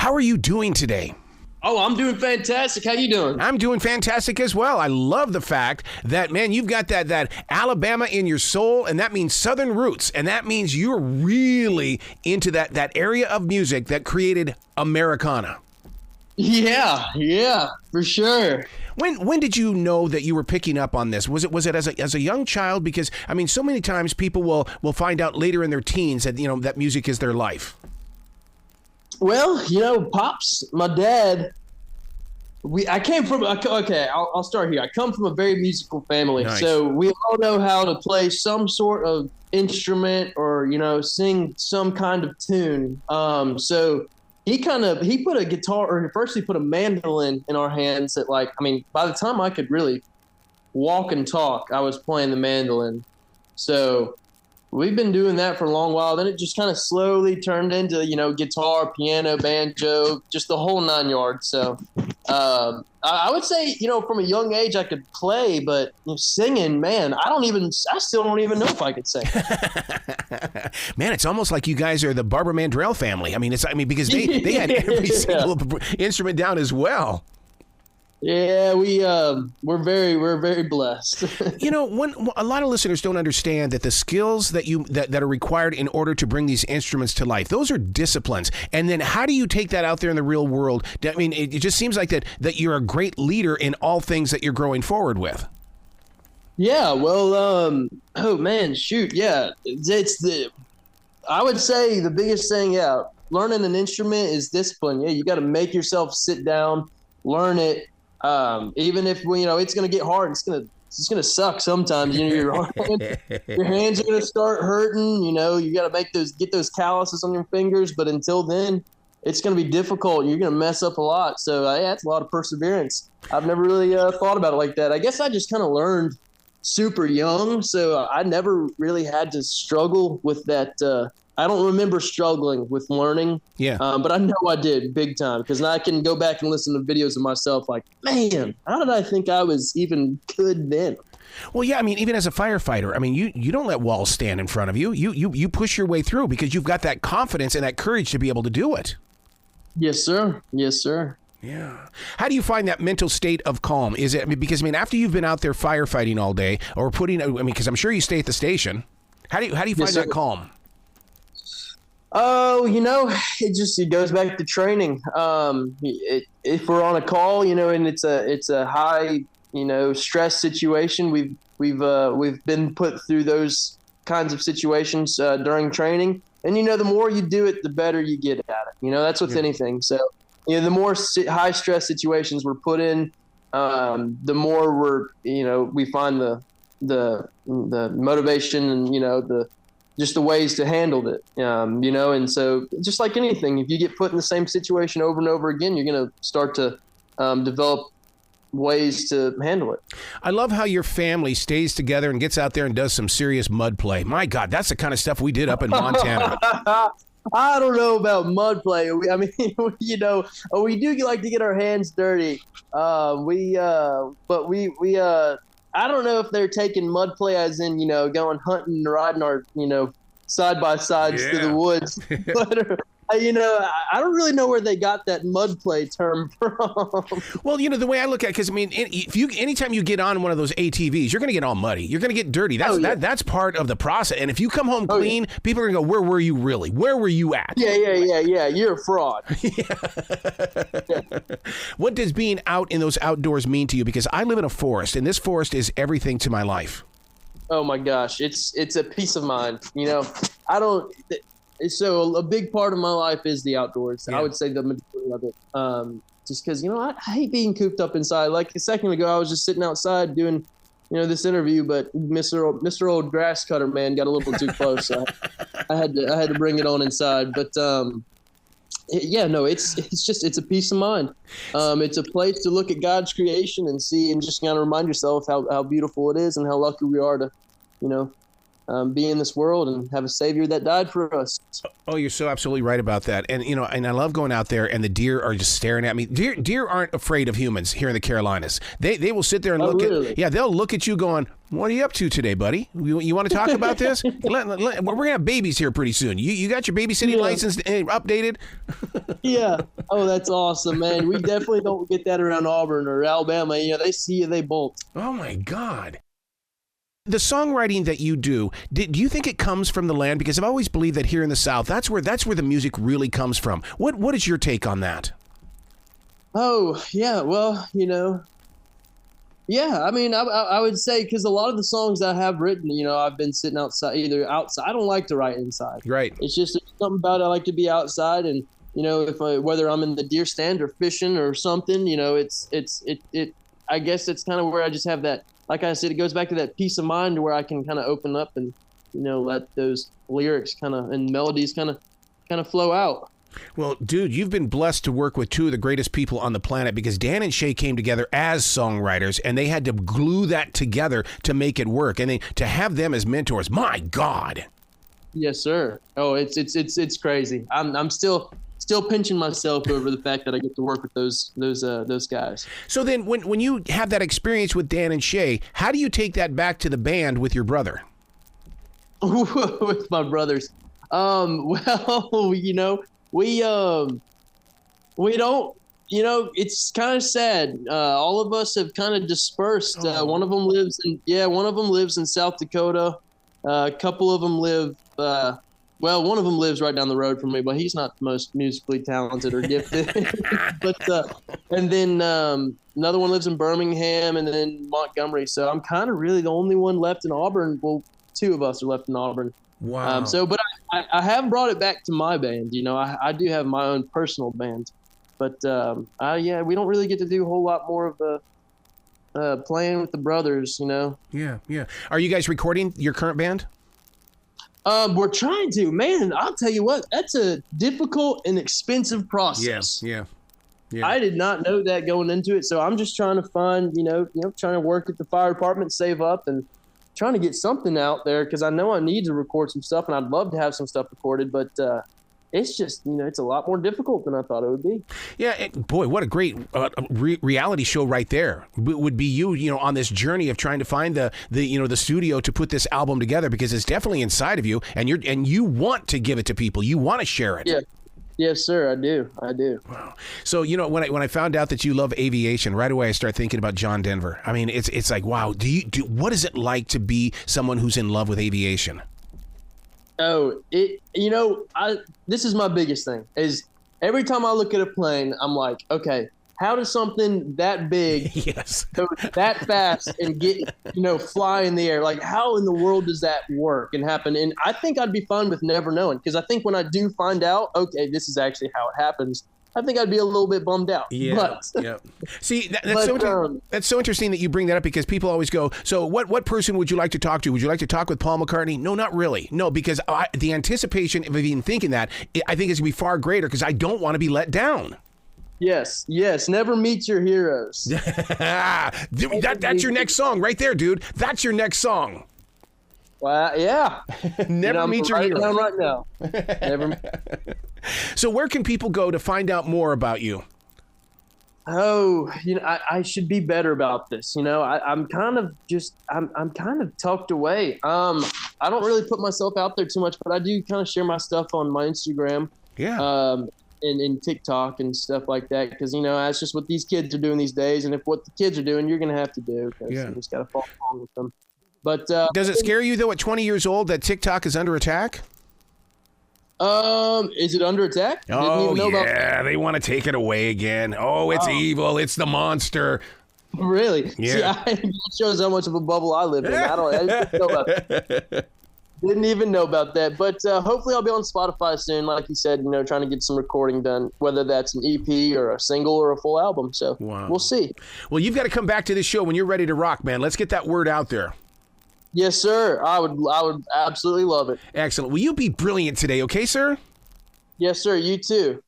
How are you doing today? Oh, I'm doing fantastic. How you doing? I'm doing fantastic as well. I love the fact that, man, you've got that Alabama in your soul, and that means Southern roots, and that means you're really into that area of music that created Americana. Yeah, for sure. When did you know that you were picking up on this? Was it as a young child? Because I mean, so many times people will find out later in their teens that that music is their life. Well, Pops, my dad. I'll start here. I come from a very musical family, Nice. So we all know how to play some sort of instrument or sing some kind of tune. So he put a guitar, or first he put a mandolin in our hands that, by the time I could really walk and talk, I was playing the mandolin. So we've been doing that for a long while. Then it just kind of slowly turned into, guitar, piano, banjo, just the whole 9 yards. So I would say, from a young age I could play, but singing, man, I still don't even know if I could sing. Man, it's almost like you guys are the Barbara Mandrell family. Because they had every single instrument down as well. Yeah, we're very blessed. When a lot of listeners don't understand that the skills that are required in order to bring these instruments to life, those are disciplines. And then how do you take that out there in the real world? I mean, it just seems like that you're a great leader in all things that you're growing forward with. Yeah, well, oh man, shoot, yeah, I would say the biggest thing, learning an instrument is discipline. Yeah, you got to make yourself sit down, learn it. Even if it's going to get hard, it's going to suck sometimes. Your hands are going to start hurting. You got to get those calluses on your fingers. But until then, it's going to be difficult. You're going to mess up a lot. So it's a lot of perseverance. I've never really thought about it like that. I guess I just kind of learned super young, so I never really had to struggle with that. I don't remember struggling with learning. Yeah. But I know I did big time, because I can go back and listen to videos of myself like, man, how did I think I was even good then? Well, yeah, I mean, even as a firefighter, I mean, you don't let walls stand in front of you. You push your way through because you've got that confidence and that courage to be able to do it. Yes, sir. Yes, sir. Yeah. How do you find that mental state of calm? Is it because after you've been out there firefighting all day or because I'm sure you stay at the station, how do you find that calm? Oh, it goes back to training. If we're on a call, and it's a high, stress situation, we've been put through those kinds of situations during training. And the more you do it, the better you get at it. That's with anything. So the more high stress situations we're put in, the more we find the motivation and just the ways to handle it, and so just like anything, if you get put in the same situation over and over again, you're going to start to develop ways to handle it. I love how your family stays together and gets out there and does some serious mud play. My God, that's the kind of stuff we did up in Montana. I don't know about mud play. We do like to get our hands dirty. I don't know if they're taking mud play as in, going hunting and riding our, side by sides through the woods. But, I don't really know where they got that mud play term from. Well, the way I look at it, because anytime you get on one of those ATVs, you're going to get all muddy. You're going to get dirty. That's part of the process. And if you come home clean, people are going to go, where were you really? Where were you at? Yeah. You're a fraud. What does being out in those outdoors mean to you? Because I live in a forest, and this forest is everything to my life. Oh my gosh, it's a peace of mind. So a big part of my life is the outdoors. Yeah. I would say the majority of it. Just because, I hate being cooped up inside. Like a second ago, I was just sitting outside doing, this interview, but Mr. Old Grass Cutter man got a little too close. So I had to bring it on inside. But it's a peace of mind. It's a place to look at God's creation and see, and just kind of remind yourself how beautiful it is and how lucky we are to, be in this world and have a savior that died for us. Oh, you're so absolutely right about that. And, you know, and I love going out there and the deer are just staring at me. Deer aren't afraid of humans here in the Carolinas. They will sit there and look really? They'll look at you going, what are you up to today, buddy? You want to talk about this? We're going to have babies here pretty soon. You got your babysitting license updated? Yeah. Oh, that's awesome, man. We definitely don't get that around Auburn or Alabama. You know, they see you, they bolt. Oh, my God. The songwriting that you do you think it comes from the land? Because I've always believed that here in the South, that's where the music really comes from. What is your take on that? Oh, yeah. Well, you know, yeah, I mean, I would say, because a lot of the songs I have written, you know, I've been sitting outside. I don't like to write inside. Right. It's just something about it. I like to be outside, and you know, whether I'm in the deer stand or fishing or something, you know, I guess it's kind of where I just have that. Like I said, it goes back to that peace of mind where I can kind of open up and, you know, let those lyrics and melodies kind of flow out. Well, dude, you've been blessed to work with two of the greatest people on the planet, because Dan and Shay came together as songwriters and they had to glue that together to make it work. And to have them as mentors, my God. Yes, sir. Oh, it's crazy. I'm still pinching myself over the fact that I get to work with those guys. So then when you have that experience with Dan and Shay, how do you take that back to the band with your brother? With my brothers. Well, you know, we don't, you know, it's kind of sad. All of us have kind of dispersed. One of them lives in South Dakota. A couple of them live, one of them lives right down the road from me, but he's not the most musically talented or gifted. And then another one lives in Birmingham, and then Montgomery. So I'm kind of really the only one left in Auburn. Well, two of us are left in Auburn. Wow. But I have brought it back to my band. You know, I do have my own personal band, but we don't really get to do a whole lot more of the playing with the brothers. You know. Yeah, yeah. Are you guys recording your current band? We're trying to. Man, I'll tell you what, that's a difficult and expensive process. Yeah. I did not know that going into it, so I'm just trying to find, trying to work at the fire department, save up, and trying to get something out there, because I know I need to record some stuff, and I'd love to have some stuff recorded, but it's just, it's a lot more difficult than I thought it would be. Yeah, boy, what a great reality show right there would be you on this journey of trying to find the studio to put this album together, because it's definitely inside of you, and you want to give it to people, you want to share it. Yeah. Yes, sir. I do. Wow. So, when I found out that you love aviation, right away I start thinking about John Denver. I mean, it's like, wow. What is it like to be someone who's in love with aviation? Oh, this is my biggest thing, is every time I look at a plane, I'm like, okay, how does something that big go that fast and get, fly in the air? Like, how in the world does that work and happen? And I think I'd be fine with never knowing, because I think when I do find out, okay, this is actually how it happens, I think I'd be a little bit bummed out. Yeah. See, that's so interesting that you bring that up, because people always go, so what person would you like to talk to? Would you like to talk with Paul McCartney? No, not really. No, because the anticipation of even thinking that, I think is going to be far greater, because I don't want to be let down. Yes. Never meet your heroes. That's your next song right there, dude. That's your next song. Well, yeah. Never meet your heroes. Down right now. Never. So where can people go to find out more about you? Oh, I should be better about this. I'm kind of tucked away. I don't really put myself out there too much, but I do kind of share my stuff on my Instagram. Yeah. And TikTok and stuff like that, because that's just what these kids are doing these days, and if what the kids are doing, you're gonna have to do, because you just gotta follow along with them. But does it scare you though, at 20 years old, that TikTok is under attack? Is it under attack? Oh yeah, they want to take it away again. Oh, it's evil. It's the monster. Really? Yeah. See, it shows how much of a bubble I live in. I didn't know about that. Didn't even know about that, but hopefully I'll be on Spotify soon, like you said, trying to get some recording done, whether that's an EP or a single or a full album, so We'll see. Well, you've got to come back to this show when you're ready to rock, man. Let's get that word out there. Yes, sir. I would absolutely love it. Excellent. Will you be brilliant today, okay, sir? Yes, sir. You too.